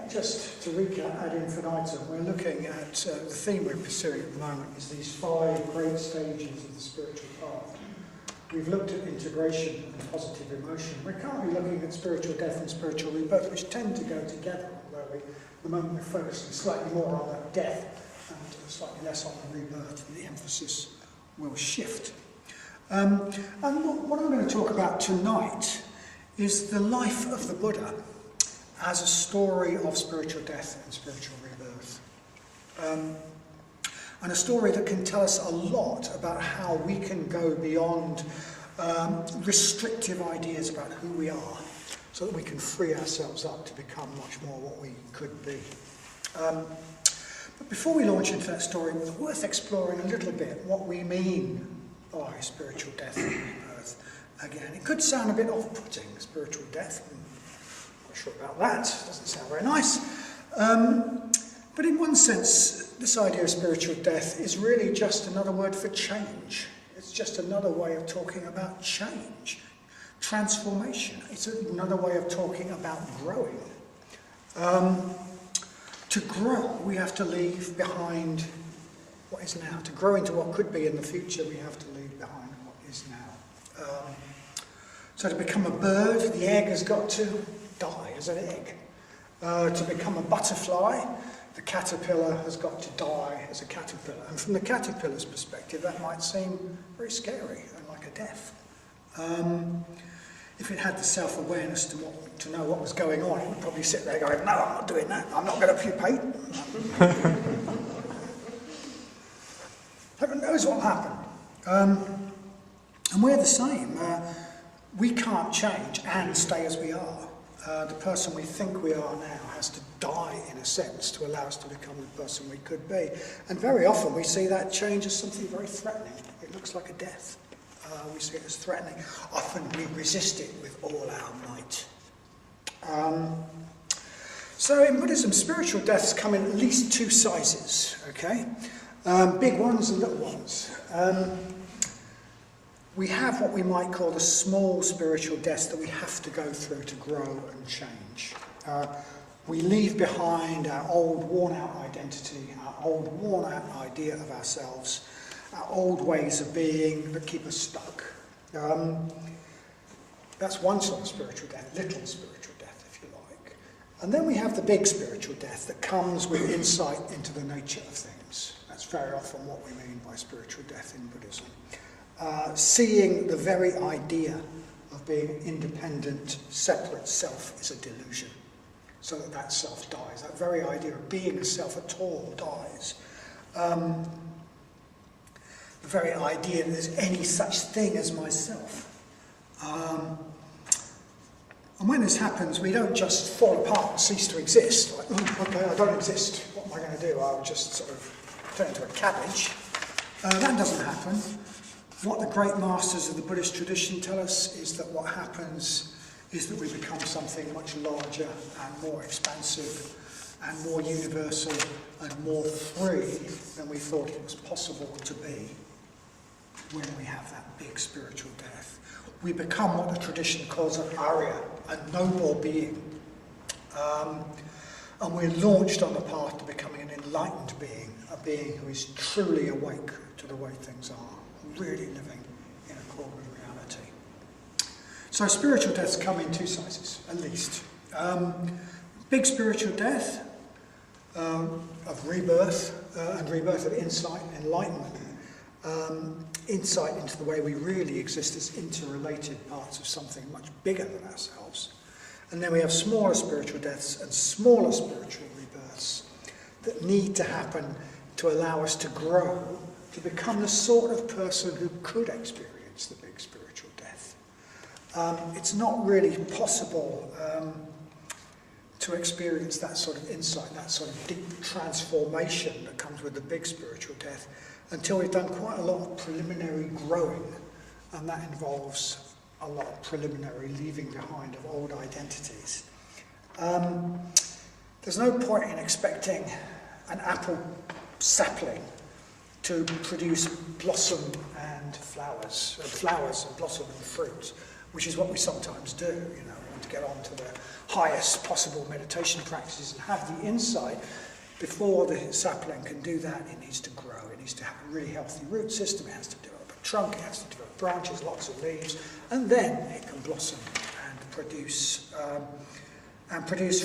just to recap ad infinitum, we're looking at the theme we're pursuing at the moment is these 5 great stages of the spiritual path. We've looked at integration and positive emotion. We're currently looking at spiritual death and spiritual rebirth, which tend to go together, although at the moment we're focusing slightly more on the death and slightly less on the rebirth, and the emphasis will shift. And what I'm going to talk about tonight is the life of the Buddha as a story of spiritual death and spiritual rebirth. And a story that can tell us a lot about how we can go beyond restrictive ideas about who we are, so that we can free ourselves up to become much more what we could be. But before we launch into that story, it's worth exploring a little bit what we mean by spiritual death and rebirth. Again, it could sound a bit off-putting, spiritual death. I'm not sure about that. It doesn't sound very nice. But in one sense, this idea of spiritual death is really just another word for change. It's just another way of talking about change, transformation. It's another way of talking about growing. To grow, we have to leave behind what is now. To grow into what could be in the future, we have to leave behind what is now. So to become a bird, the egg has got to die as an egg. To become a butterfly, the caterpillar has got to die as a caterpillar. And from the caterpillar's perspective, that might seem very scary and like a death. If it had the self-awareness to know what was going on, it would probably sit there going, no, I'm not doing that. I'm not going to pupate. Heaven knows what happened. And we're the same. We can't change and stay as we are. The person we think we are now has to die, in a sense, to allow us to become the person we could be. And very often we see that change as something very threatening. It looks like a death. We see it as threatening. Often we resist it with all our might. So in Buddhism, spiritual deaths come in at least 2 sizes, okay? Big ones and little ones. We have what we might call the small spiritual deaths that we have to go through to grow and change. We leave behind our old worn-out identity, our old worn-out idea of ourselves, our old ways of being that keep us stuck. That's one sort of spiritual death, little spiritual death, if you like. And then we have the big spiritual death that comes with insight into the nature of things. That's very often what we mean by spiritual death in Buddhism. Seeing the very idea of being independent, separate self is a delusion, so that self dies. That very idea of being a self at all dies. The very idea that there's any such thing as myself. And when this happens, we don't just fall apart and cease to exist. Like, oh, okay, I don't exist. What am I going to do? I'll just sort of turn into a cabbage. That doesn't happen. What the great masters of the Buddhist tradition tell us is that what happens is that we become something much larger and more expansive and more universal and more free than we thought it was possible to be when we have that big spiritual death. We become what the tradition calls an Arya, a noble being. And we're launched on the path to becoming an enlightened being, a being who is truly awake to the way things are, really living in accord with reality. So spiritual deaths come in 2 sizes, at least. Big spiritual death of rebirth, and rebirth of insight, enlightenment, insight into the way we really exist as interrelated parts of something much bigger than ourselves. And then we have smaller spiritual deaths and smaller spiritual rebirths that need to happen to allow us to grow, to become the sort of person who could experience the big spiritual death. It's not really possible to experience that sort of insight, that sort of deep transformation that comes with the big spiritual death until we've done quite a lot of preliminary growing, and that involves a lot of preliminary leaving behind of old identities. There's no point in expecting an apple sapling to produce blossom and flowers and blossom and fruit, which is what we sometimes do. You know, we want to get on to the highest possible meditation practices and have the insight. Before the sapling can do that, it needs to grow. It needs to have a really healthy root system. It has to develop a trunk. It has to develop branches, lots of leaves, and then it can blossom and produce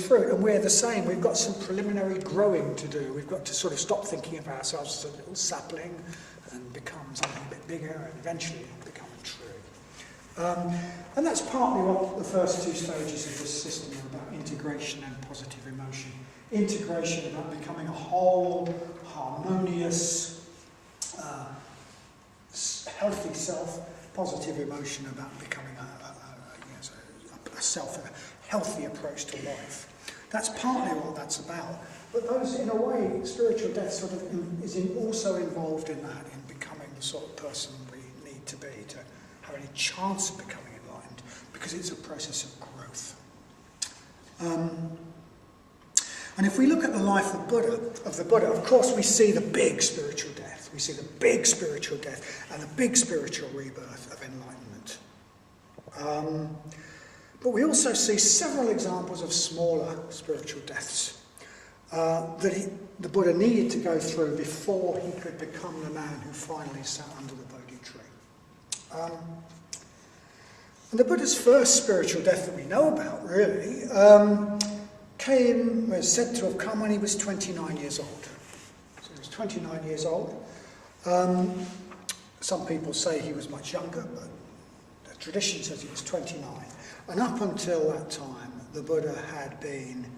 fruit. And we're the same. We've got some preliminary growing to do. We've got to sort of stop thinking of ourselves as a little sapling and become something a bit bigger and eventually become a tree. And that's partly what the first two stages of this system are about: integration and positive emotion. Integration about becoming a whole, harmonious, healthy self. Positive emotion about becoming a healthy approach to life. That's partly what that's about. But those, in a way, spiritual death sort of is also involved in that, in becoming the sort of person we need to be to have any chance of becoming enlightened, because it's a process of growth. And if we look at the life of the Buddha, of course we see the big spiritual death. We see the big spiritual death and the big spiritual rebirth of enlightenment. But we also see several examples of smaller spiritual deaths that the Buddha needed to go through before he could become the man who finally sat under the Bodhi tree. And the Buddha's first spiritual death that we know about, really, was said to have come when he was 29 years old. So he was 29 years old. Some people say he was much younger, but the tradition says he was 29. And up until that time, the Buddha had been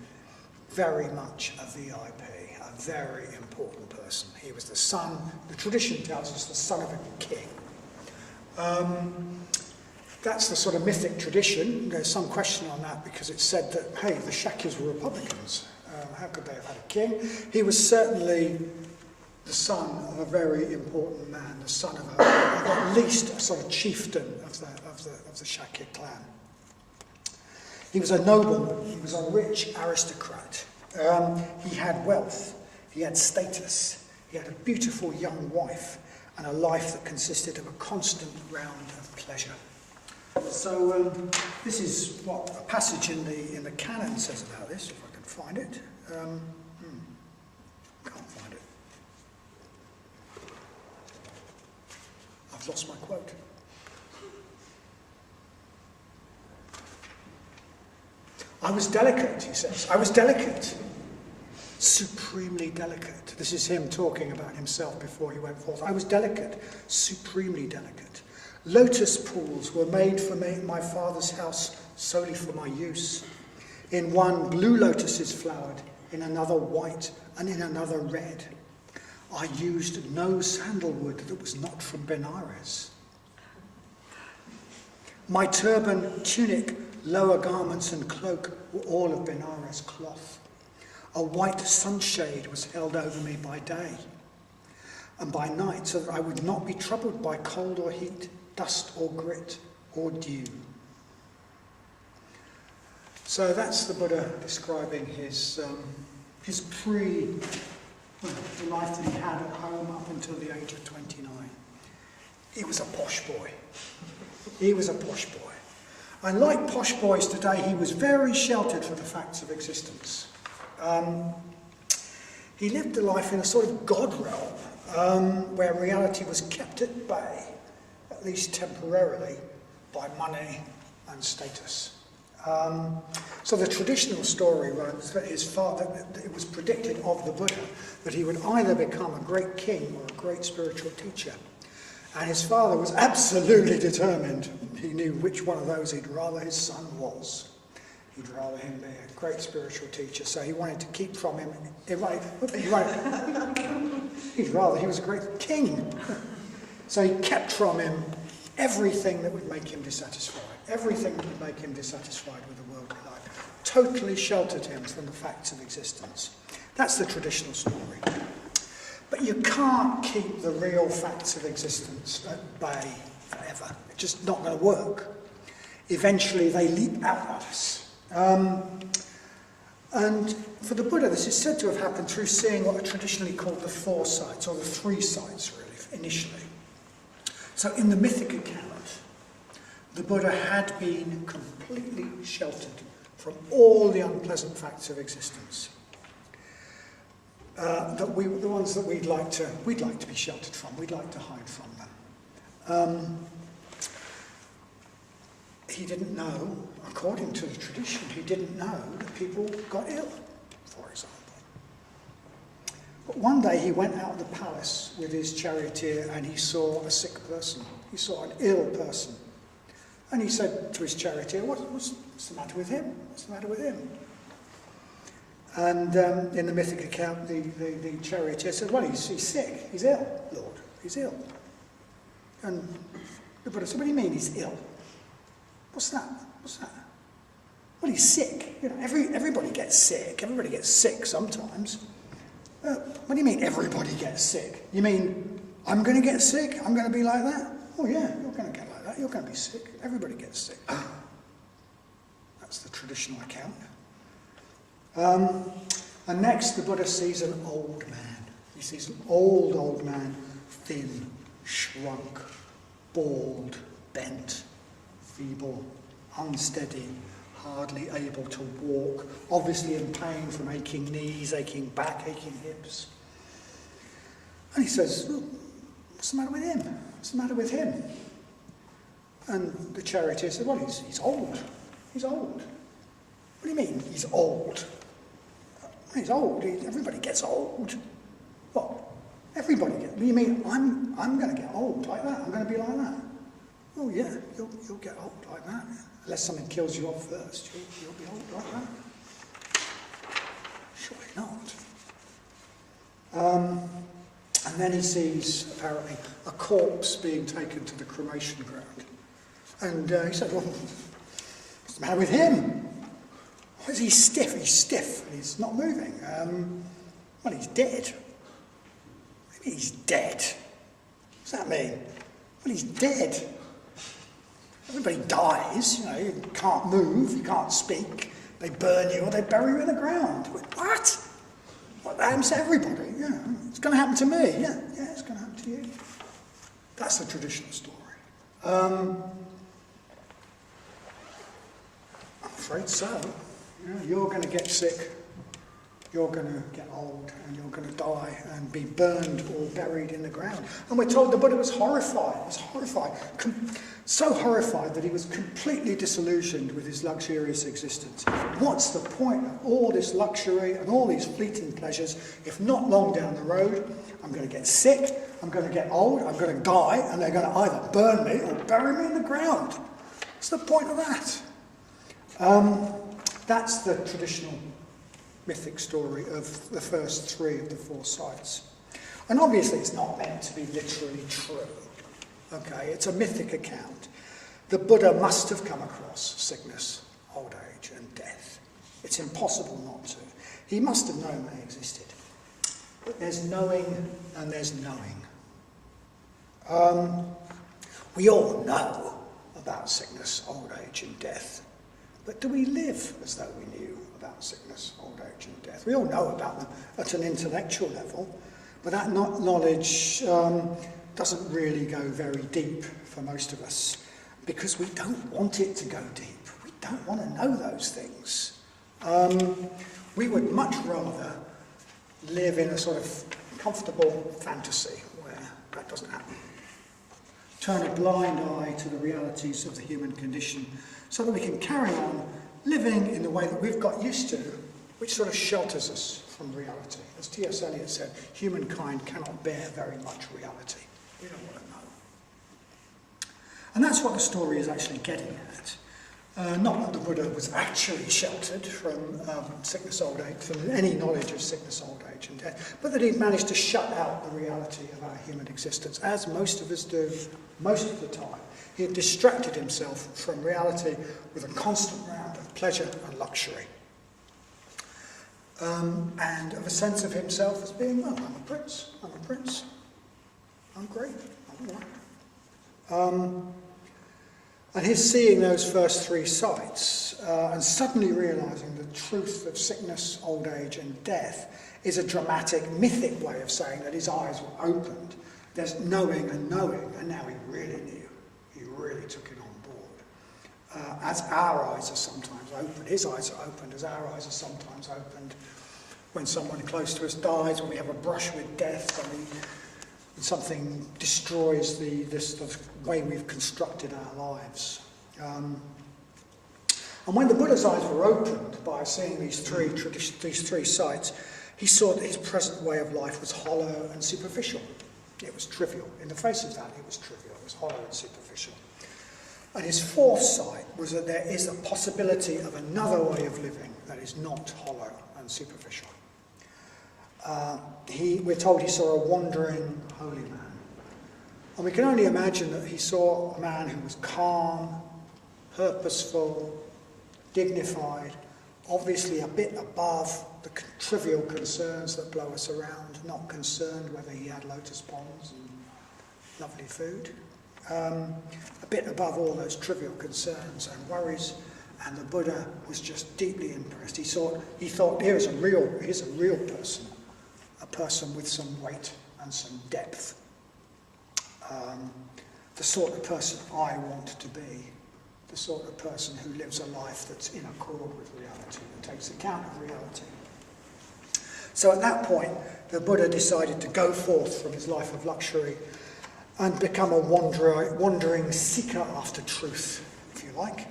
very much a VIP, a very important person. He was the son, the tradition tells us, the son of a king. That's the sort of mythic tradition. There's some question on that because it's said that, hey, the Shakyas were Republicans. How could they have had a king? He was certainly the son of a very important man, the son of at least a sort of chieftain of the Shakya clan. He was a nobleman. He was a rich aristocrat. He had wealth. He had status. He had a beautiful young wife and a life that consisted of a constant round of pleasure. So this is what a passage in the canon says about this, if I can find it. Can't find it. I've lost my quote. I was delicate, he says. I was delicate. Supremely delicate. This is him talking about himself before he went forth. I was delicate, supremely delicate. Lotus pools were made for me, my father's house solely for my use. In one, blue lotuses flowered, in another white, and in another red. I used no sandalwood that was not from Benares. My turban, tunic, lower garments and cloak were all of Benares cloth. A white sunshade was held over me by day and by night, so that I would not be troubled by cold or heat, dust or grit or dew. So that's the Buddha describing his the life that he had at home up until the age of 29. He was a posh boy. He was a posh boy. And like posh boys today, he was very sheltered from the facts of existence. He lived a life in a sort of God realm, where reality was kept at bay, at least temporarily, by money and status. So the traditional story runs that his father, that it was predicted of the Buddha that he would either become a great king or a great spiritual teacher. And his father was absolutely determined. He knew which one of those he'd rather his son was. He'd rather him be a great spiritual teacher, so he wanted to keep from him. He'd rather he was a great king. So he kept from him everything that would make him dissatisfied. Everything that would make him dissatisfied with the worldly life. Totally sheltered him from the facts of existence. That's the traditional story. But you can't keep the real facts of existence at bay forever. It's just not going to work. Eventually they leap out at us. And for the Buddha, this is said to have happened through seeing what are traditionally called the four sights, or the three sights, really, initially. So in the mythic account, the Buddha had been completely sheltered from all the unpleasant facts of existence. The ones that we'd like to be sheltered from, we'd like to hide from them. He didn't know, according to the tradition, he didn't know that people got ill, for example. But one day he went out of the palace with his charioteer and he saw a sick person. He saw an ill person. And he said to his charioteer, what's the matter with him? What's the matter with him? And in the mythic account, the charioteer said, well, he's sick. He's ill, Lord. He's ill. And the Buddha said, what do you mean he's ill? What's that? What's that? Well, he's sick. You know, everybody gets sick. Everybody gets sick sometimes. What do you mean everybody gets sick? You mean I'm going to get sick? I'm going to be like that? Oh yeah, you're going to get like that. You're going to be sick. Everybody gets sick. That's the traditional account. And next the Buddha sees an old man. He sees an old man, thin, shrunk, bald, bent, feeble, unsteady, hardly able to walk, obviously in pain from aching knees, aching back, aching hips. And he says, well, what's the matter with him? What's the matter with him? And the charioteer said, well, he's old. He's old. What do you mean, he's old? He's old. Everybody gets old. What? Everybody gets... What do you mean, I'm going to get old like that? I'm going to be like that? Oh yeah, you'll get old like that. Unless something kills you off first, you'll be old like that. Surely not. And then he sees, apparently, a corpse being taken to the cremation ground. And he said, well, what's the matter with him? Why is he stiff? He's stiff and he's not moving. Well, he's dead. Maybe he's dead. What's that mean? Well, he's dead. Everybody dies, you know, you can't move, you can't speak, they burn you or they bury you in the ground. What? What happens to everybody? Yeah, it's going to happen to me. Yeah, it's going to happen to you. That's the traditional story. I'm afraid so. You know, you're going to get sick, you're going to get old, and you're going to die and be burned or buried in the ground. And we're told the Buddha was horrified. He was horrified. So horrified that he was completely disillusioned with his luxurious existence. What's the point of all this luxury and all these fleeting pleasures if not long down the road I'm going to get sick, I'm going to get old, I'm going to die, and they're going to either burn me or bury me in the ground? What's the point of that? That's the traditional mythic story of the first three of the four sites. And obviously it's not meant to be literally true. Okay, it's a mythic account. The Buddha must have come across sickness, old age and death. It's impossible not to. He must have known they existed. But there's knowing and there's knowing. We all know about sickness, old age and death. But do we live as though we knew about sickness, old age and death? We all know about them at an intellectual level, but that knowledge doesn't really go very deep for most of us because we don't want it to go deep. We don't want to know those things. We would much rather live in a sort of comfortable fantasy where that doesn't happen. Turn a blind eye to the realities of the human condition so that we can carry on living in the way that we've got used to, which sort of shelters us from reality. As T.S. Eliot said, humankind cannot bear very much reality. We don't want to know. And that's what the story is actually getting at. Not that the Buddha was actually sheltered from sickness, old age, from any knowledge of sickness, old age and death, but that he'd managed to shut out the reality of our human existence, as most of us do most of the time. He had distracted himself from reality with a constant round of pleasure and luxury. And of a sense of himself as being, well, I'm a prince, I'm great, I'm all right. And his seeing those first three sights and suddenly realising the truth of sickness, old age and death is a dramatic, mythic way of saying that his eyes were opened. There's knowing, and now he really knew. He really took it on board. as our eyes are sometimes opened. His eyes are opened as our eyes are sometimes opened. When someone close to us dies, when we have a brush with death, when something destroys the way we've constructed our lives. And when the Buddha's eyes were opened by seeing these three sights, he saw that his present way of life was hollow and superficial. It was trivial. In the face of that, it was trivial. It was hollow and superficial. And his fourth sight was that there is a possibility of another way of living that is not hollow and superficial. We're told he saw a wandering holy man. And we can only imagine that he saw a man who was calm, purposeful, dignified, obviously a bit above the trivial concerns that blow us around, not concerned whether he had lotus ponds and lovely food. A bit above all those trivial concerns and worries, and the Buddha was just deeply impressed. He thought, here's a real person, a person with some weight and some depth, the sort of person I want to be, the sort of person who lives a life that's in accord with reality, that takes account of reality. So at that point, the Buddha decided to go forth from his life of luxury and become a wandering seeker after truth, if you like.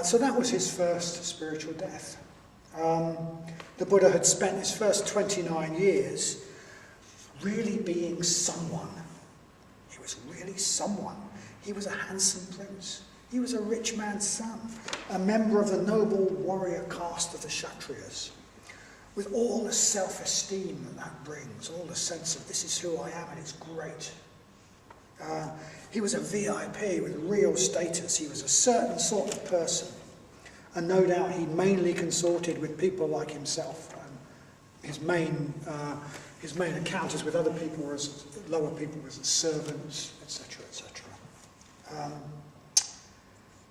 So that was his first spiritual death. The Buddha had spent his first 29 years really being someone. He was really someone. He was a handsome prince. He was a rich man's son, a member of the noble warrior caste of the Kshatriyas, with all the self-esteem that brings, all the sense of this is who I am and it's great. He was a VIP with real status. He was a certain sort of person. And no doubt he mainly consorted with people like himself. His main encounters with other people, as lower people, as servants, etc., etc.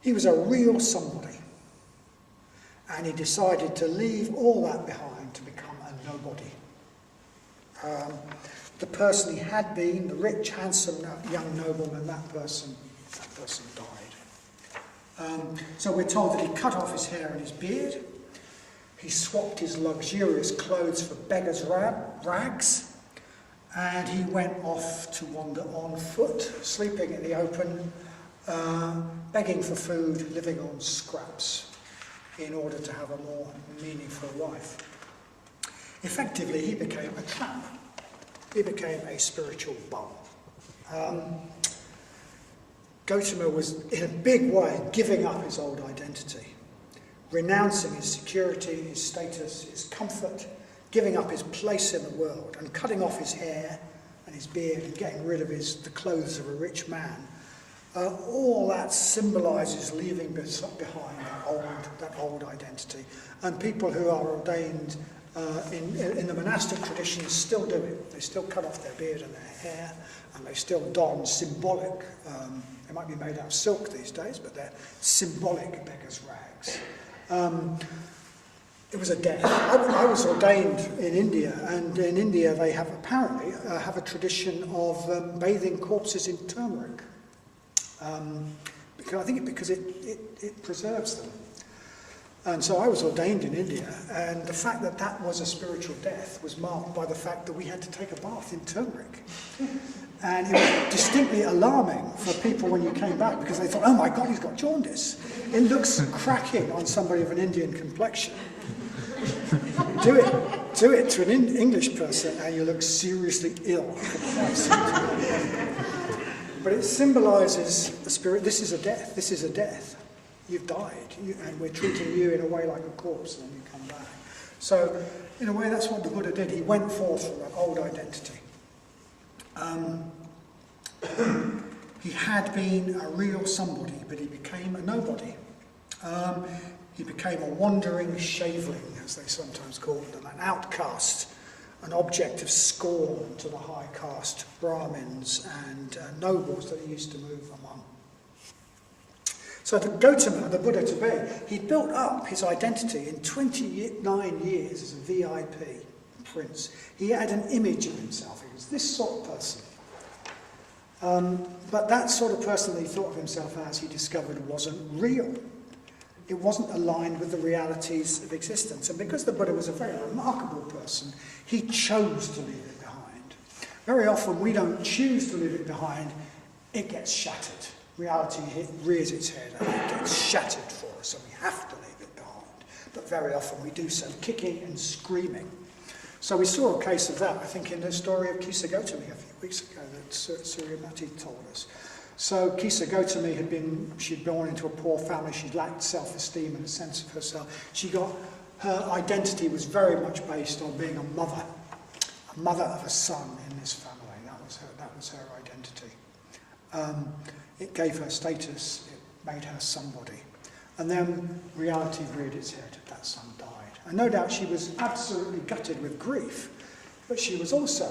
He was a real somebody. And he decided to leave all that behind to become a nobody. The person he had been, the rich, handsome young nobleman, that person died. So we're told that he cut off his hair and his beard. He swapped his luxurious clothes for beggar's rags. And he went off to wander on foot, sleeping in the open, begging for food, living on scraps, in order to have a more meaningful life. Effectively, he became a tramp. He became a spiritual bum. Gautama was, in a big way, giving up his old identity, renouncing his security, his status, his comfort, giving up his place in the world, and cutting off his hair and his beard and getting rid of the clothes of a rich man. All that symbolises leaving behind that old identity. And people who are ordained in the monastic traditions still do it. They still cut off their beard and their hair, and they still don symbolic, they might be made out of silk these days, but they're symbolic beggar's rags. It was a death. I was ordained in India, and in India they have apparently have a tradition of bathing corpses in turmeric. Because it preserves them. And so I was ordained in India, and the fact that that was a spiritual death was marked by the fact that we had to take a bath in turmeric. And it was distinctly alarming for people when you came back, because they thought, oh my God, he's got jaundice. It looks cracking on somebody of an Indian complexion. Do it to an English person and you look seriously ill. But it symbolises the spirit. This is a death. This is a death. You've died, and we're treating you in a way like a corpse, and then you come back. So, in a way, that's what the Buddha did. He went forth from that old identity. He had been a real somebody, but he became a nobody. He became a wandering shaveling, as they sometimes called them, an outcast, an object of scorn to the high caste Brahmins and nobles that he used to move among. So the Gautama, the Buddha to be, he built up his identity in 29 years as a VIP prince. He had an image of himself. He was this sort of person. But that sort of person that he thought of himself as, he discovered, wasn't real. It wasn't aligned with the realities of existence. And because the Buddha was a very remarkable person, he chose to leave it behind. Very often we don't choose to leave it behind, it gets shattered. Reality rears its head and it gets shattered for us, and we have to leave it behind. But very often we do so, kicking and screaming. So we saw a case of that, I think, in the story of Kisa Gautami a few weeks ago that Suryamati told us. So Kisa Gautami she'd born into a poor family, she lacked self-esteem and a sense of herself. Her identity was very much based on being a mother of a son in this family. That was her identity. It gave her status, it made her somebody. And then reality reared its head, that son died. And no doubt she was absolutely gutted with grief, but she was also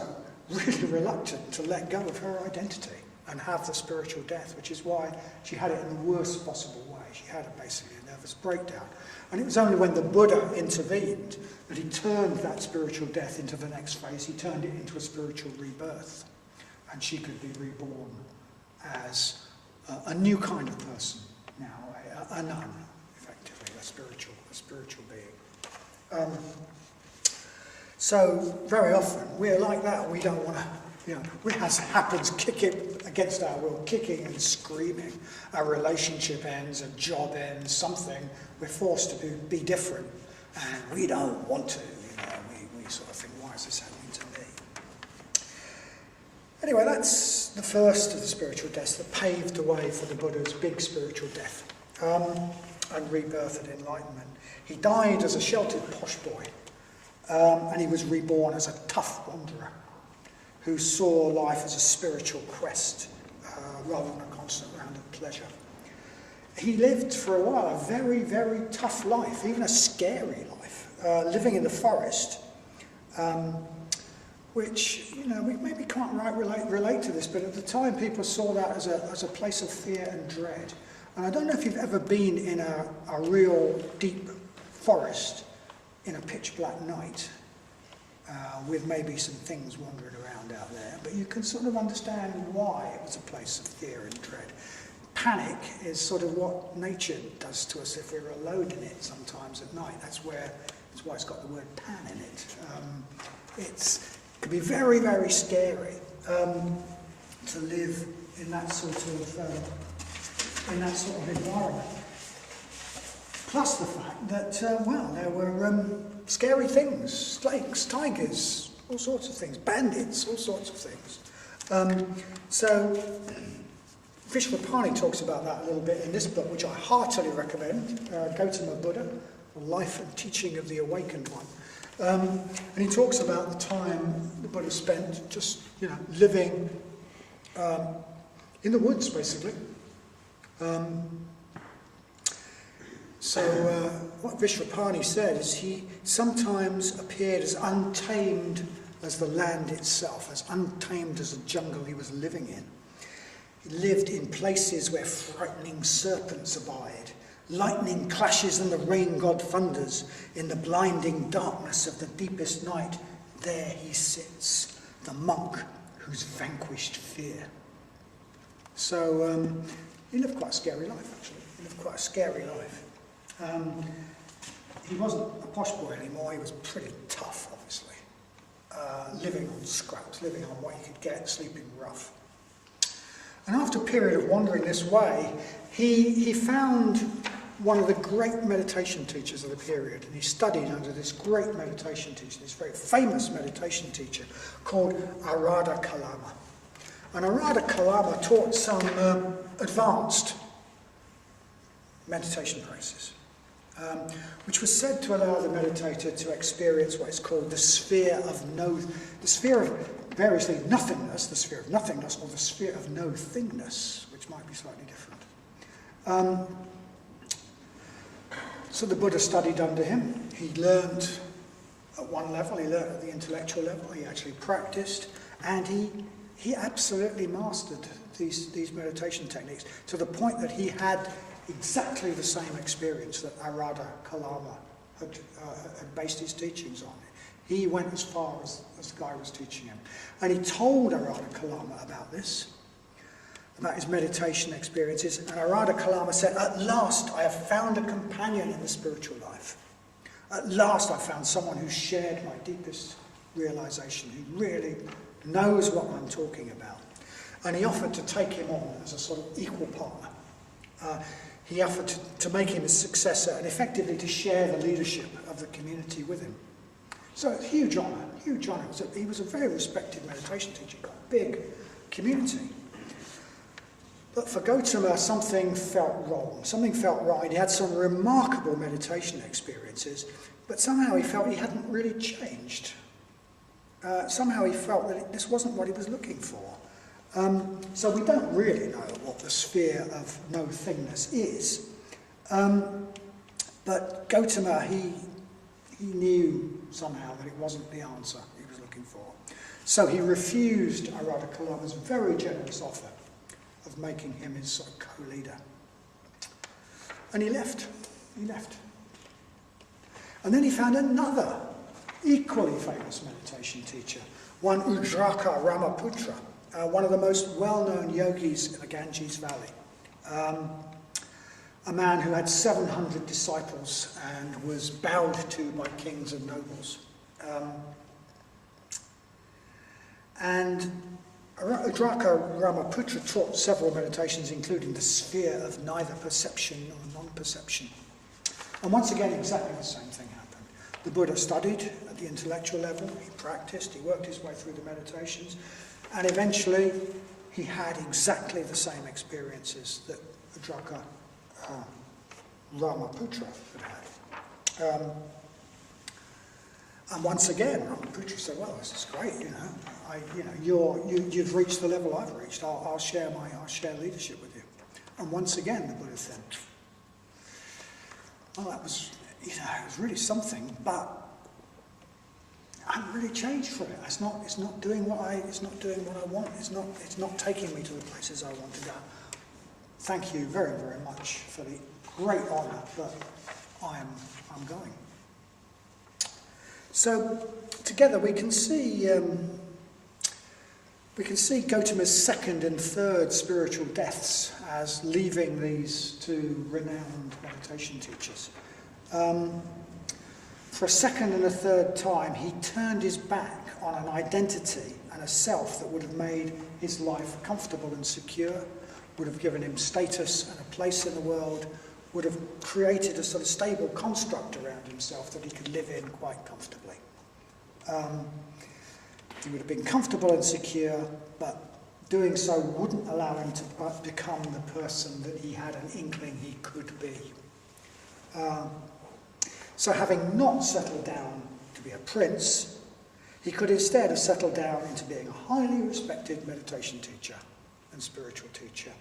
really reluctant to let go of her identity and have the spiritual death, which is why she had it in the worst possible way. She had basically a nervous breakdown. And it was only when the Buddha intervened that he turned that spiritual death into the next phase. He turned it into a spiritual rebirth. And she could be reborn as a new kind of person now, a nun, effectively, a spiritual being. So very often we're like that. We don't want to, as happens, kick it against our will, kicking and screaming. Our relationship ends, a job ends, something. We're forced to be different, and we don't want to. We sort of think, why is this happening to me? Anyway, that's the first of the spiritual deaths that paved the way for the Buddha's big spiritual death and rebirth and enlightenment. He died as a sheltered posh boy, and he was reborn as a tough wanderer who saw life as a spiritual quest rather than a constant round of pleasure. He lived for a while a very, very tough life, even a scary life, living in the forest, which, we maybe can't relate to this, but at the time people saw that as a place of fear and dread. And I don't know if you've ever been in a real deep forest in a pitch black night with maybe some things wandering around out there, but you can sort of understand why it was a place of fear and dread. Panic is sort of what nature does to us if we're alone in it sometimes at night. That's why it's got the word pan in it. It can be very, very scary to live in that sort of environment. Plus the fact that there were scary things, snakes, tigers, all sorts of things, bandits, all sorts of things. So Vishwapani talks about that a little bit in this book, which I heartily recommend, Gautama Buddha, The Life and Teaching of the Awakened One. And he talks about the time the Buddha spent just, living in the woods, basically. What Vishwapani said is he sometimes appeared as untamed as the land itself, as untamed as the jungle he was living in. He lived in places where frightening serpents abide, lightning clashes and the rain god thunders. In the blinding darkness of the deepest night, there he sits, the monk who's vanquished fear. So he lived quite a scary life, actually. He lived quite a scary life. He wasn't a posh boy anymore, he was pretty tough, obviously. Living on scraps, living on what he could get, sleeping rough. And after a period of wandering this way, he found one of the great meditation teachers of the period, and he studied under this great meditation teacher, this very famous meditation teacher called Arada Kalama. And Arada Kalama taught some advanced meditation practices, which was said to allow the meditator to experience what is called the sphere of variously nothingness, the sphere of nothingness, or the sphere of no-thingness, which might be slightly different. So the Buddha studied under him. He learned at one level, he learned at the intellectual level, he actually practiced, and he absolutely mastered these meditation techniques to the point that he had exactly the same experience that Arada Kalama had based his teachings on. He went as far as the guy was teaching him. And he told Arada Kalama about this. about his meditation experiences, and Arada Kalama said, "At last I have found a companion in the spiritual life. At last I found someone who shared my deepest realization, who really knows what I'm talking about." And he offered to take him on as a sort of equal partner. He offered to make him his successor and effectively to share the leadership of the community with him. So it's a huge honour, huge honour. He was a very respected meditation teacher, got a big community. But for Gautama, something felt wrong, something felt right. He had some remarkable meditation experiences, but somehow he felt he hadn't really changed. Somehow he felt that this wasn't what he was looking for. So we don't really know what the sphere of no-thingness is. But Gautama, he knew somehow that it wasn't the answer he was looking for. So he refused Arada Kalama's very generous offer of making him his sort of co-leader. And he left. He left. And then he found another equally famous meditation teacher, one Ujjraka Ramaputra, one of the most well-known yogis in the Ganges Valley. A man who had 700 disciples and was bowed to by kings and nobles. And Ujjraka Ramaputra taught several meditations, including the sphere of neither perception nor non-perception. And once again, exactly the same thing happened. The Buddha studied at the intellectual level, he practiced, he worked his way through the meditations, and eventually he had exactly the same experiences that Ujjraka Ramaputra had had. And once again, Ramaputra said, "Well, this is great. You've reached the level I've reached. I'll share leadership with you." And once again, the Buddha said, "Well, that was, it was really something, but I haven't really changed for it. It's not doing what I want. It's not taking me to the places I want to go. Thank you very, very much for the great honour, but I'm going." So together we can see Gautama's second and third spiritual deaths as leaving these two renowned meditation teachers. For a second and a third time, he turned his back on an identity and a self that would have made his life comfortable and secure, would have given him status and a place in the world, would have created a sort of stable construct around himself that he could live in quite comfortably. He would have been comfortable and secure, but doing so wouldn't allow him to become the person that he had an inkling he could be. So having not settled down to be a prince, he could instead have settled down into being a highly respected meditation teacher and spiritual teacher.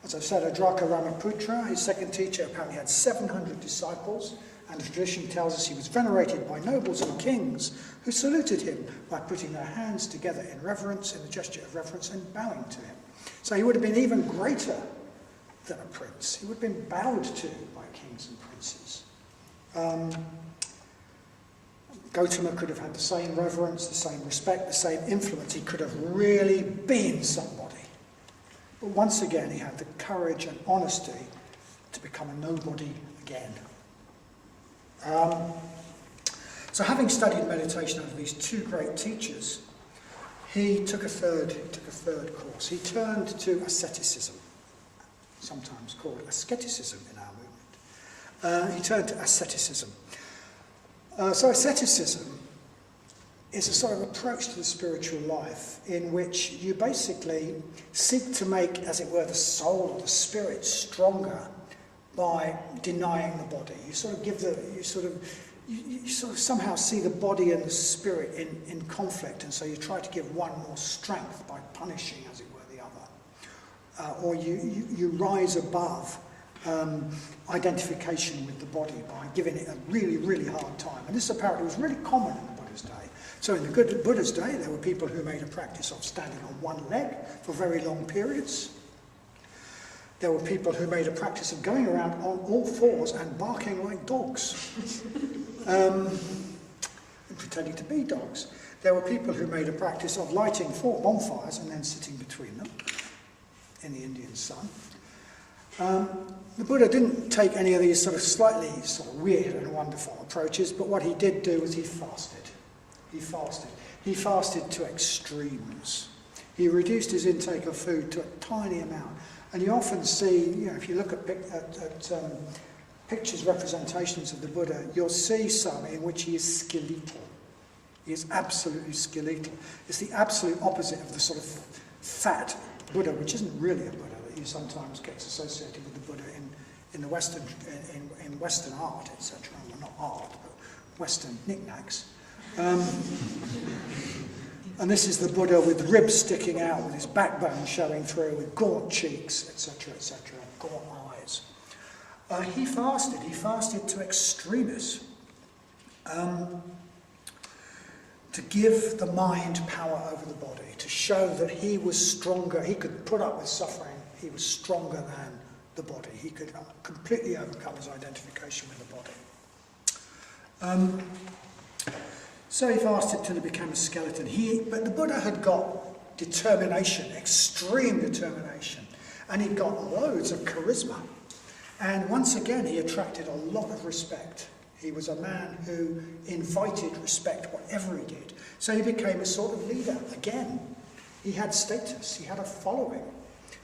As I've said, Ujjraka Ramaputra, his second teacher, apparently had 700 disciples, and the tradition tells us he was venerated by nobles and kings who saluted him by putting their hands together in reverence, in a gesture of reverence, and bowing to him. So he would have been even greater than a prince. He would have been bowed to by kings and princes. Gautama could have had the same reverence, the same respect, the same influence. He could have really been somebody. But once again, he had the courage and honesty to become a nobody again. So having studied meditation under these two great teachers, he took a third course. He turned to asceticism, sometimes called asceticism in our movement. He turned to asceticism. So asceticism is a sort of approach to the spiritual life in which you basically seek to make, as it were, the soul or the spirit stronger by denying the body. You somehow see the body and the spirit in conflict, and so you try to give one more strength by punishing, as it were, the other. Or you rise above identification with the body by giving it a really, really hard time. And this apparently was really common in the Buddha's day. So in the Buddha's day, there were people who made a practice of standing on one leg for very long periods. There were people who made a practice of going around on all fours and barking like dogs, and pretending to be dogs. There were people who made a practice of lighting 4 bonfires and then sitting between them. in the Indian sun. The Buddha didn't take any of these sort of slightly sort of weird and wonderful approaches, but what he did do was he fasted. He fasted. He fasted to extremes. He reduced his intake of food to a tiny amount. And you often see, if you look at pictures, representations of the Buddha, you'll see some in which he is skeletal. He is absolutely skeletal. It's the absolute opposite of the sort of fat Buddha, which isn't really a Buddha, that you sometimes gets associated with the Buddha in the Western, in Western art, etc. Well, not art, but Western knickknacks. And this is the Buddha with ribs sticking out, with his backbone showing through, with gaunt cheeks, etc., gaunt eyes. He fasted to extremis, to give the mind power over the body, to show that he was stronger, he could put up with suffering, he was stronger than the body, he could completely overcome his identification with the body. So he fasted till he became a skeleton. But the Buddha had got determination, extreme determination, and he'd got loads of charisma. And once again, he attracted a lot of respect. He was a man who invited respect whatever he did. So he became a sort of leader again. He had status, he had a following.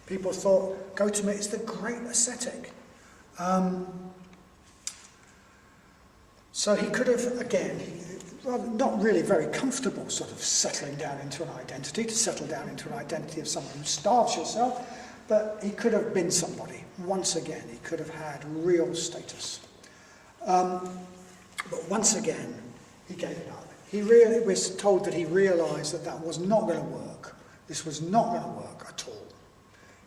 People thought Gautama is the great ascetic. So he could have, again, not really very comfortable sort of settling down into an identity, to settle down into an identity of someone who starves yourself, but he could have been somebody. Once again, he could have had real status. But once again, he gave it up. He really was told that he realised that that was not going to work. This was not going to work at all.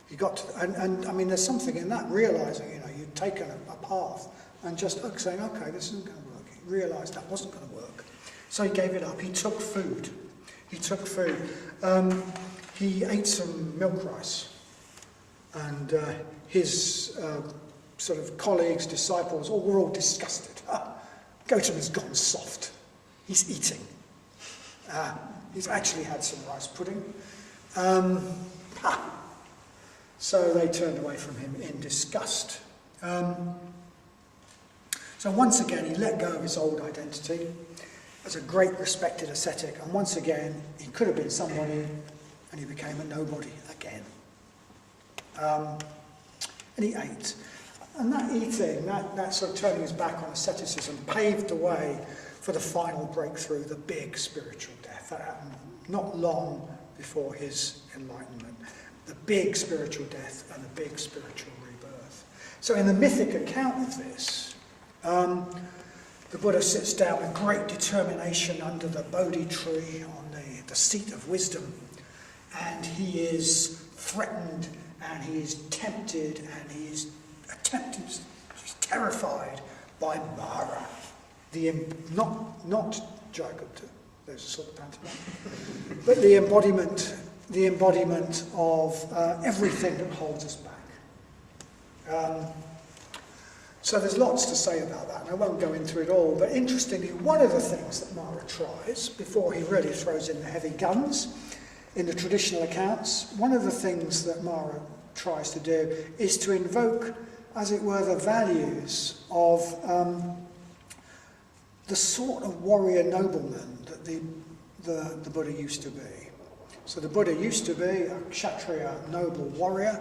He got to, and I mean, there's something in that, realising, you'd taken a path and just saying, okay, this isn't going to work. He realised that wasn't going to work. So he gave it up. He took food. He ate some milk rice. And his sort of colleagues, disciples, were all disgusted. Gautama's gone soft. He's eating. He's actually had some rice pudding. So they turned away from him in disgust. So once again, he let go of his old identity as a great respected ascetic, and once again, he could have been somebody, and he became a nobody again. And he ate. And that eating, that sort of turning his back on asceticism, paved the way for the final breakthrough, the big spiritual death. That happened not long before his enlightenment. The big spiritual death and the big spiritual rebirth. So in the mythic account of this, the Buddha sits down with great determination under the Bodhi tree on the seat of wisdom, and he is threatened, and he is tempted, and he is he's terrified by Mara, not Jayagupta, there's a sort of pantomime, but the embodiment of everything that holds us back. So there's lots to say about that, and I won't go into it all, but interestingly, one of the things that Mara tries, before he really throws in the heavy guns, in the traditional accounts, one of the things that Mara tries to do is to invoke, as it were, the values of the sort of warrior nobleman that the Buddha used to be. So the Buddha used to be a Kshatriya noble warrior,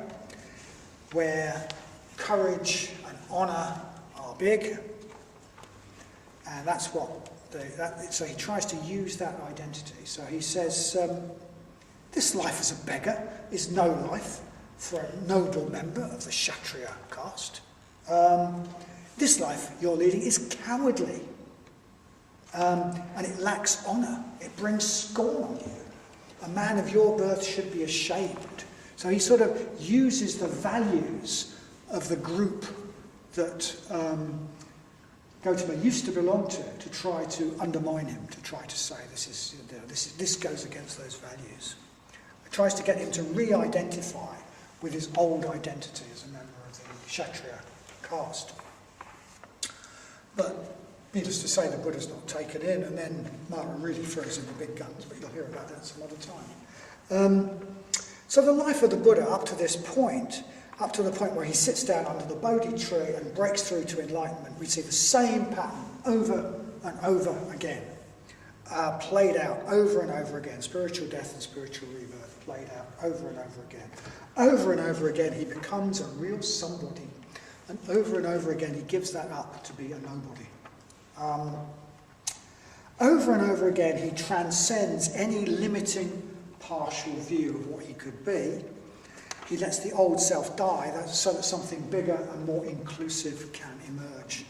where courage and honour are big, and that's what so he tries to use that identity. So he says, this life as a beggar is no life for a noble member of the Kshatriya caste. This life you're leading is cowardly, and it lacks honour. It brings scorn on you. A man of your birth should be ashamed. So he sort of uses the values of the group that Gautama used to belong to try to undermine him, to try to say this goes against those values. It tries to get him to re-identify with his old identity as a member of the Kshatriya caste. But needless to say, the Buddha's not taken in, and then Mara really throws in the big guns, but you'll hear about that some other time. So the life of the Buddha up to this point, up to the point where he sits down under the Bodhi tree and breaks through to enlightenment, we see the same pattern over and over again, played out over and over again. Spiritual death and spiritual rebirth played out over and over again. Over and over again he becomes a real somebody, and over again he gives that up to be a nobody. Over and over again he transcends any limiting partial view of what he could be. He lets the old self die so that something bigger and more inclusive can emerge.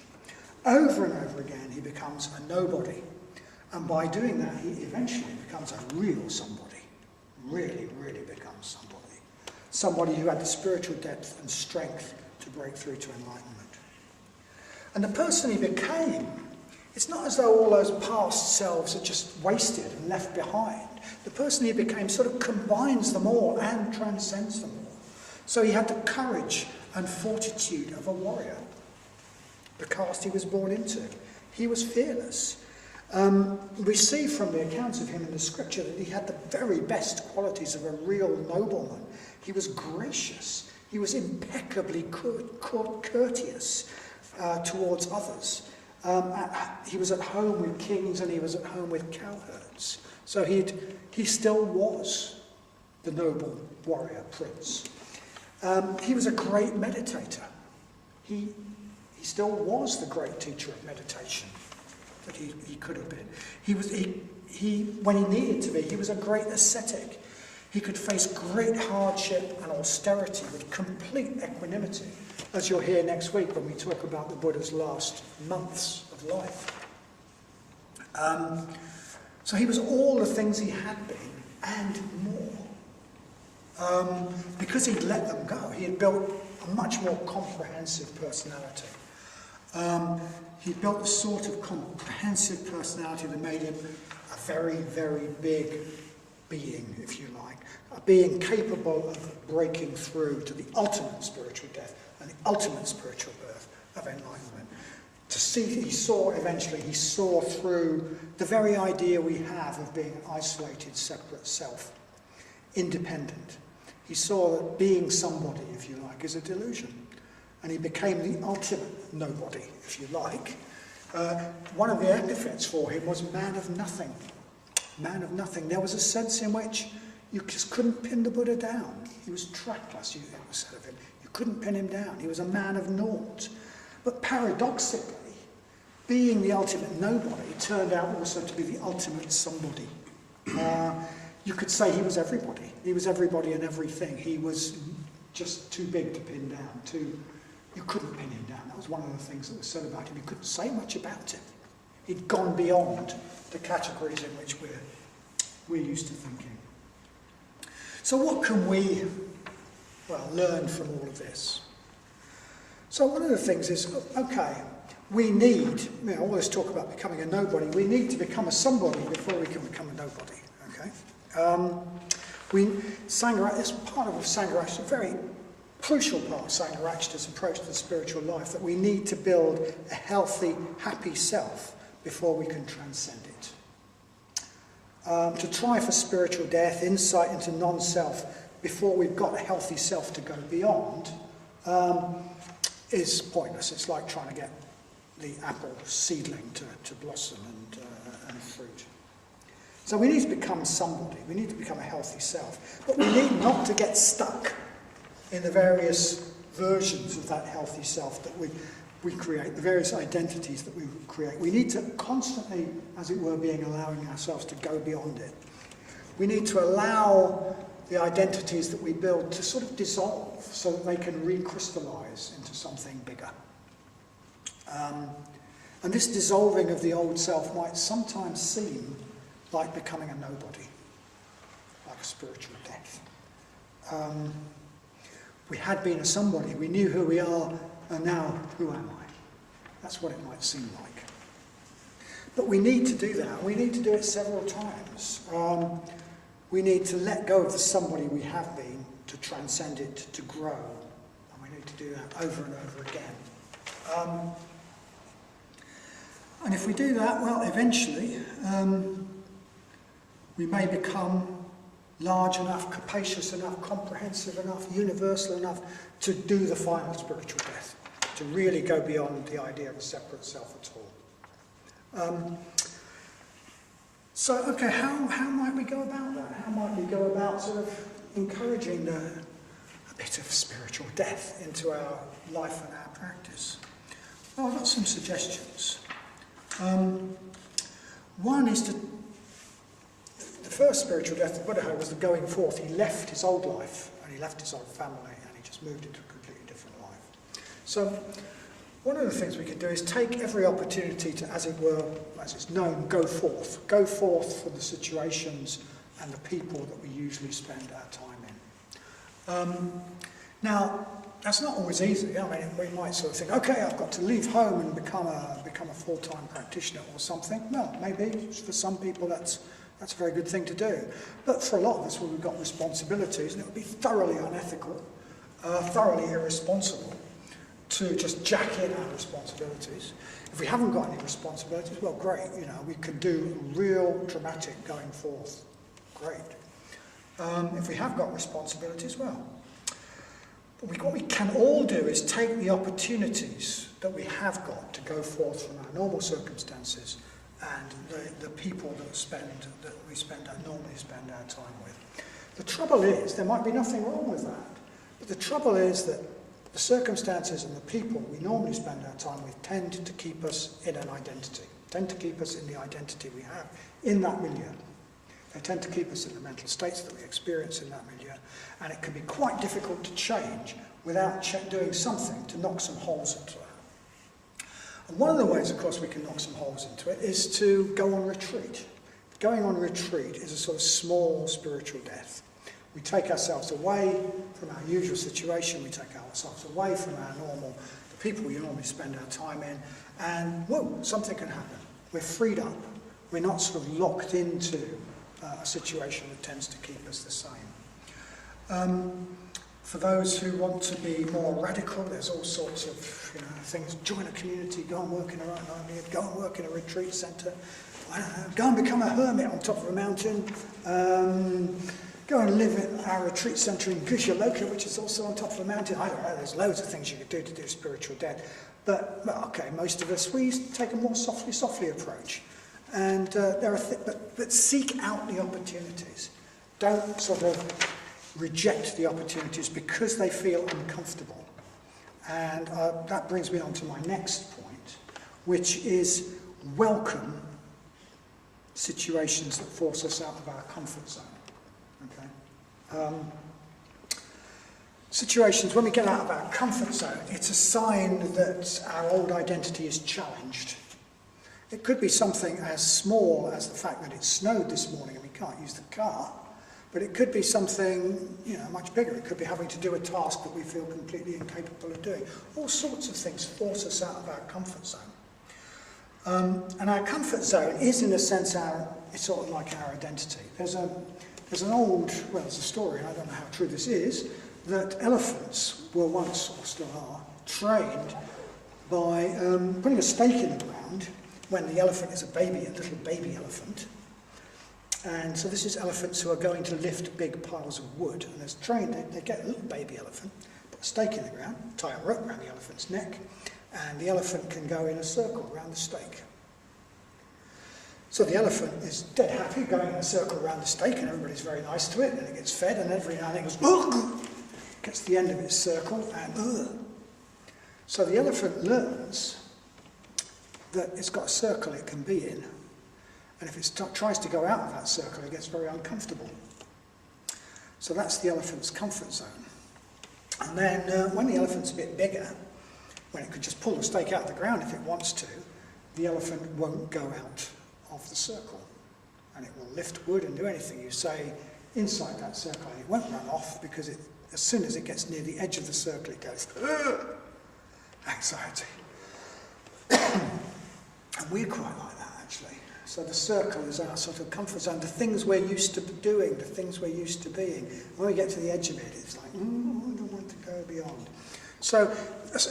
Over and over again he becomes a nobody, and by doing that he eventually becomes a real somebody. Really becomes somebody who had the spiritual depth and strength to break through to enlightenment. And the person he became, it's not as though all those past selves are just wasted and left behind. The person he became sort of combines them all and transcends them all. So he had the courage and fortitude of a warrior, the caste he was born into. He was fearless. We see from the accounts of him in the scripture that he had the very best qualities of a real nobleman. He was gracious. He was impeccably courteous towards others. He was at home with kings and he was at home with cowherds. So he still was the noble warrior prince. He was a great meditator. He still was the great teacher of meditation that he could have been. When he needed to be, he was a great ascetic. He could face great hardship and austerity with complete equanimity, as you'll hear next week when we talk about the Buddha's last months of life. So he was all the things he had been and more. Because he'd let them go, he had built a much more comprehensive personality. He built a sort of comprehensive personality that made him a very, very big being, if you like. A being capable of breaking through to the ultimate spiritual death and the ultimate spiritual birth of enlightenment. He saw through the very idea we have of being an isolated, separate self, independent. He saw that being somebody, if you like, is a delusion. And he became the ultimate nobody, if you like. One of the epithets for him was man of nothing. Man of nothing. There was a sense in which you just couldn't pin the Buddha down. He was trackless, it was said of him. You couldn't pin him down. He was a man of naught. But paradoxically, being the ultimate nobody turned out also to be the ultimate somebody. You could say he was everybody. He was everybody and everything. He was just too big to pin down. You couldn't pin him down. That was one of the things that was said about him. You couldn't say much about him. He'd gone beyond the categories in which we're used to thinking. So what can we, learn from all of this? So one of the things is, okay, we need, all this talk about becoming a nobody, we need to become a somebody before we can become a nobody, okay? Sangha, it's part of Sangha, a very crucial part of Sangha approach to the spiritual life, that we need to build a healthy, happy self before we can transcend it. To try for spiritual death, insight into non-self, before we've got a healthy self to go beyond, is pointless. It's like trying to get the apple seedling to blossom and fruit. So we need to become somebody. We need to become a healthy self. But we need not to get stuck in the various versions of that healthy self that we create, the various identities that we create. We need to constantly, as it were, allowing ourselves to go beyond it. We need to allow the identities that we build to sort of dissolve so that they can recrystallize into something bigger. And this dissolving of the old self might sometimes seem like becoming a nobody, like a spiritual death. We had been a somebody, we knew who we are, and now who am I? That's what it might seem like. But we need to do that. We need to do it several times. We need to let go of the somebody we have been to transcend it, to grow. And we need to do that over and over again. And if we do that, eventually we may become large enough, capacious enough, comprehensive enough, universal enough to do the final spiritual death, to really go beyond the idea of a separate self at all. So, okay, how might we go about that? How might we go about sort of encouraging a bit of spiritual death into our life and our practice? Well, I've got some suggestions. One is the first spiritual death the Buddha had was the going forth. He left his old life, and he left his old family, and he just moved into a completely different life. So, one of the things we could do is take every opportunity to, as it were, as it's known, go forth. Go forth from the situations and the people that we usually spend our time in. Now, that's not always easy. I mean, we might sort of think, okay, I've got to leave home and become a full-time practitioner or something. Well, maybe for some people that's a very good thing to do. But for a lot of us, when we've got responsibilities, and it would be thoroughly unethical, thoroughly irresponsible to just jack in our responsibilities. If we haven't got any responsibilities, well, great, we could do real dramatic going forth. Great. If we have got responsibilities, well, what we can all do is take the opportunities that we have got to go forth from our normal circumstances and the people that we normally spend our time with. The trouble is, there might be nothing wrong with that, but the trouble is that the circumstances and the people we normally spend our time with tend to keep us in an identity, tend to keep us in the identity we have in that milieu. They tend to keep us in the mental states that we experience in that milieu, and it can be quite difficult to change without doing something to knock some holes into that. And one of the ways, of course, we can knock some holes into it is to go on retreat. Going on retreat is a sort of small spiritual death. We take ourselves away from our usual situation, we take ourselves away from the people we normally spend our time in, and whoa, something can happen. We're freed up. We're not sort of locked into a situation that tends to keep us the same. For those who want to be more radical, there's all sorts of things. Join a community, go and work in a right livelihood, go and work in a retreat centre, I don't know, go and become a hermit on top of a mountain, go and live at our retreat centre in Gushaloka, which is also on top of a mountain. I don't know, there's loads of things you could do to do spiritual death. But okay, most of us, we take a more softly approach. And but seek out the opportunities. Don't sort of reject the opportunities because they feel uncomfortable. And that brings me on to my next point, which is welcome situations that force us out of our comfort zone. Okay? Situations, when we get out of our comfort zone, it's a sign that our old identity is challenged. It could be something as small as the fact that it snowed this morning and we can't use the car, but it could be something, much bigger. It could be having to do a task that we feel completely incapable of doing. All sorts of things force us out of our comfort zone. And our comfort zone is, in a sense, it's sort of like our identity. There's a story, and I don't know how true this is, that elephants were once, or still are, trained by putting a stake in the ground when the elephant is a little baby elephant. And so this is elephants who are going to lift big piles of wood. And there's trained, they get a little baby elephant, put a stake in the ground, tie a rope around the elephant's neck, and the elephant can go in a circle around the stake. So the elephant is dead happy going in a circle around the stake, and everybody's very nice to it, and it gets fed, and every now and then it goes, ugh! Gets to the end of its circle, and ugh! So the elephant learns that it's got a circle it can be in, and if it tries to go out of that circle, it gets very uncomfortable. So that's the elephant's comfort zone. And then when the elephant's a bit bigger, when it could just pull the stake out of the ground if it wants to, the elephant won't go out of the circle. And it will lift wood and do anything you say inside that circle. And it won't run off because as soon as it gets near the edge of the circle, it goes, ugh! Anxiety. And we're quite like that, actually. So the circle is our sort of comfort zone, the things we're used to doing, the things we're used to being. When we get to the edge of it, it's like, I don't want to go beyond. So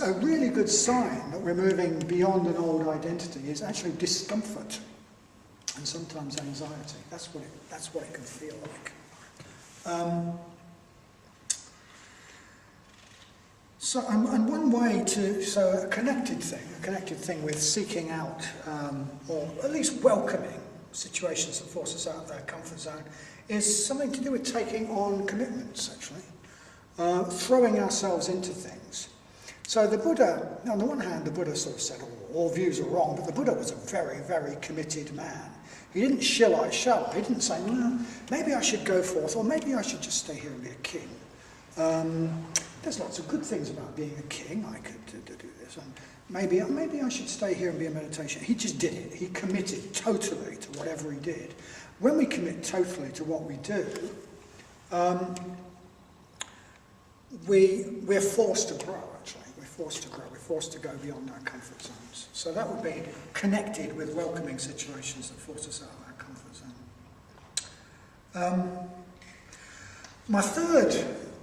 a really good sign that we're moving beyond an old identity is actually discomfort and sometimes anxiety. That's what it can feel like. And one way a connected thing with seeking out, or at least welcoming situations that force us out of their comfort zone, is something to do with taking on commitments, actually. Throwing ourselves into things. So the Buddha, on the one hand, the Buddha sort of said, all views are wrong, but the Buddha was a very, very committed man. He didn't shall I. He didn't say, well, maybe I should go forth, or maybe I should just stay here and be a king. There's lots of good things about being a king. I could do this. And maybe I should stay here and be a meditation. He just did it. He committed totally to whatever he did. When we commit totally to what we do, we're forced to grow, actually. We're forced to grow. We're forced to go beyond our comfort zones. So that would be connected with welcoming situations that force us out of our comfort zone. My third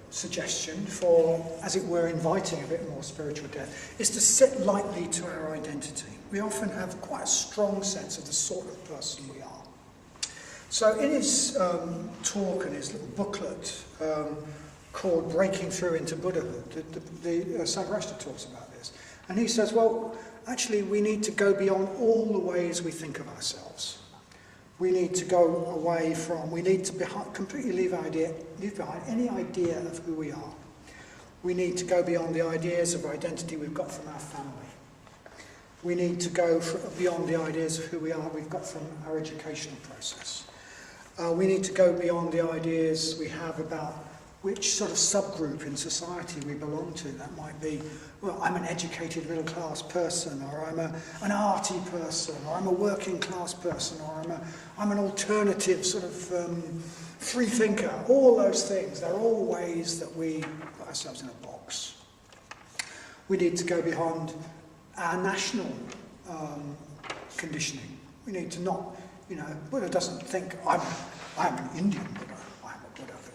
suggestion for, as it were, inviting a bit more spiritual depth is to sit lightly to our identity. We often have quite a strong sense of the sort of person we are. So in his talk and his little booklet called Breaking Through into Buddhahood, the Sangha talks about this. And he says, well, actually we need to go beyond all the ways we think of ourselves. We need to go away from, we need to completely leave behind any idea of who we are. We need to go beyond the ideas of identity we've got from our family. We need to go beyond the ideas of who we are we've got from our educational process. We need to go beyond the ideas we have about which sort of subgroup in society we belong to. That might be, well, I'm an educated middle class person, or I'm an arty person, or I'm a working class person, or I'm an alternative sort of free thinker. All those things, they're all ways that we put ourselves in a box. We need to go beyond our national conditioning. We need to not, Buddha doesn't think I'm an Indian Buddha.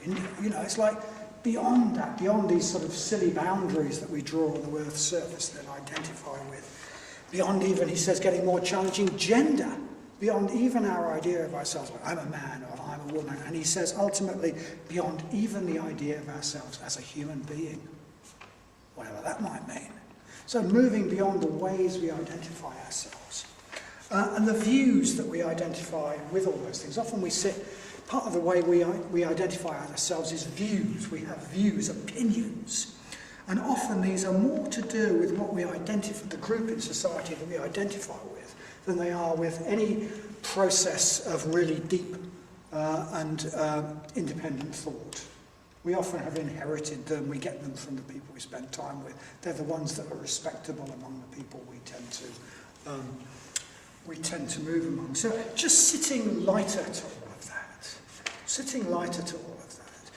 It's like beyond that, beyond these sort of silly boundaries that we draw on the Earth's surface that identify with, beyond even, he says, getting more challenging, gender, beyond even our idea of ourselves, like I'm a man or I'm a woman, and he says ultimately beyond even the idea of ourselves as a human being, whatever that might mean. So moving beyond the ways we identify ourselves, and the views that we identify with all those things. Often we sit. Part of the way we identify ourselves is views. We have views, opinions. And often these are more to do with what we identify, the group in society that we identify with, than they are with any process of really deep and independent thought. We often have inherited them. We get them from the people we spend time with. They're the ones that are respectable among the people we tend to move among. So just sitting lighter to all of that. Sitting lighter to all of that.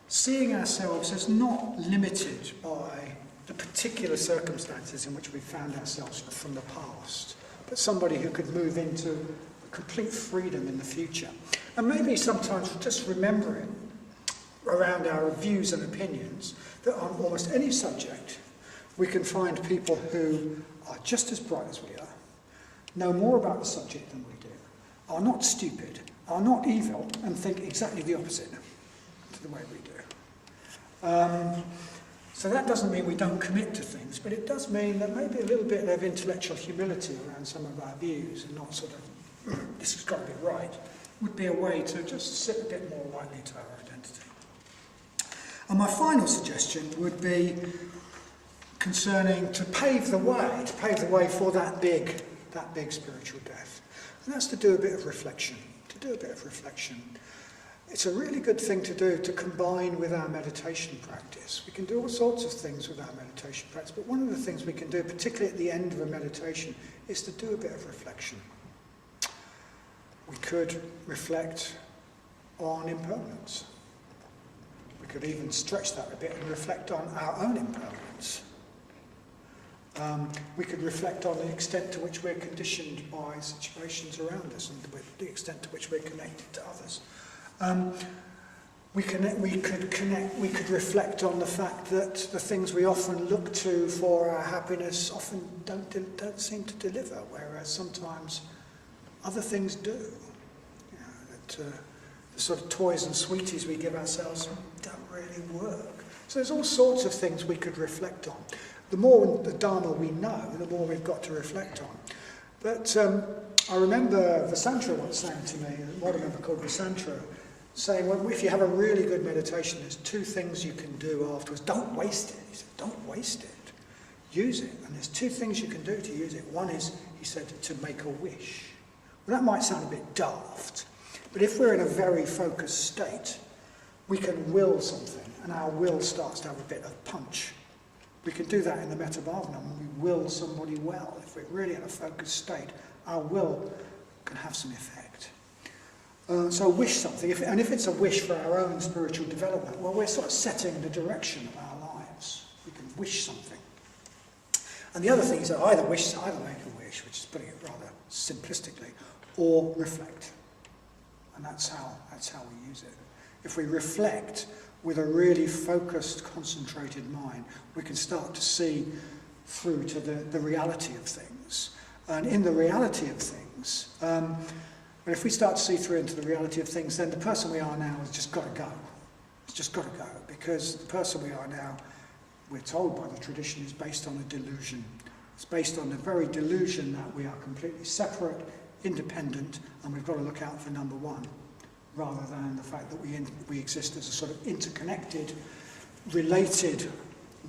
Seeing ourselves as not limited by the particular circumstances in which we found ourselves from the past, but somebody who could move into complete freedom in the future. And maybe sometimes just remembering around our views and opinions that on almost any subject we can find people who are just as bright as we are, know more about the subject than we do, are not stupid, are not evil, and think exactly the opposite to the way we do. So that doesn't mean we don't commit to things, but it does mean that maybe a little bit of intellectual humility around some of our views and not sort of, this has got to be right, would be a way to just sit a bit more lightly to our identity. And my final suggestion would be concerning to pave the way for that big spiritual death. And that's to do a bit of reflection. It's a really good thing to do to combine with our meditation practice. We can do all sorts of things with our meditation practice, but one of the things we can do, particularly at the end of a meditation, is to do a bit of reflection. We could reflect on impermanence. We could even stretch that a bit and reflect on our own impermanence. We could reflect on the extent to which we're conditioned by situations around us and the extent to which we're connected to others. We could reflect on the fact that the things we often look to for our happiness often don't seem to deliver, whereas sometimes other things do. The the sort of toys and sweeties we give ourselves don't really work. So there's all sorts of things we could reflect on. The more the Dharma we know, the more we've got to reflect on. But I remember Vasantra once saying to me, a modern member called Vasantra, saying, well, if you have a really good meditation, there's two things you can do afterwards. Don't waste it. He said, don't waste it. Use it. And there's two things you can do to use it. One is, he said, to make a wish. Well, that might sound a bit daft, but if we're in a very focused state, we can will something, and our will starts to have a bit of punch. We can do that in the Metta Bhavana when we will somebody well. If we're really in a focused state, our will can have some effect. So wish something, and if it's a wish for our own spiritual development, well, we're sort of setting the direction of our lives. We can wish something. And the other thing is that either make a wish, which is putting it rather simplistically, or reflect. And that's how we use it. If we reflect with a really focused, concentrated mind, we can start to see through to the reality of things. And in the reality of things, but if we start to see through into the reality of things, then the person we are now has just got to go. It's just got to go, because the person we are now, we're told by the tradition, is based on a delusion. It's based on the very delusion that we are completely separate, independent, and we've got to look out for number one, rather than the fact that we exist as a sort of interconnected, related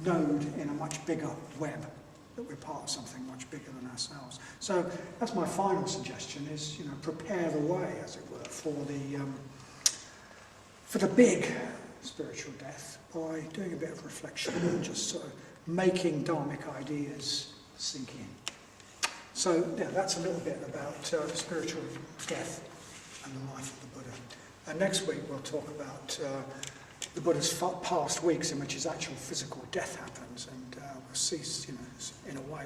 node in a much bigger web, that we're part of something much bigger than ourselves. So that's my final suggestion, is, prepare the way, as it were, for the big spiritual death by doing a bit of reflection and just sort of making dharmic ideas sink in. So yeah, that's a little bit about spiritual death and the life of the Buddha. And next week we'll talk about the Buddha's past weeks in which his actual physical death happens, and we'll see, in a way,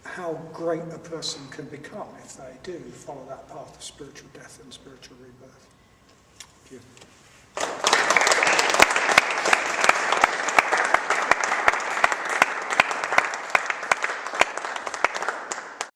how great a person can become if they do follow that path of spiritual death and spiritual rebirth. Thank you.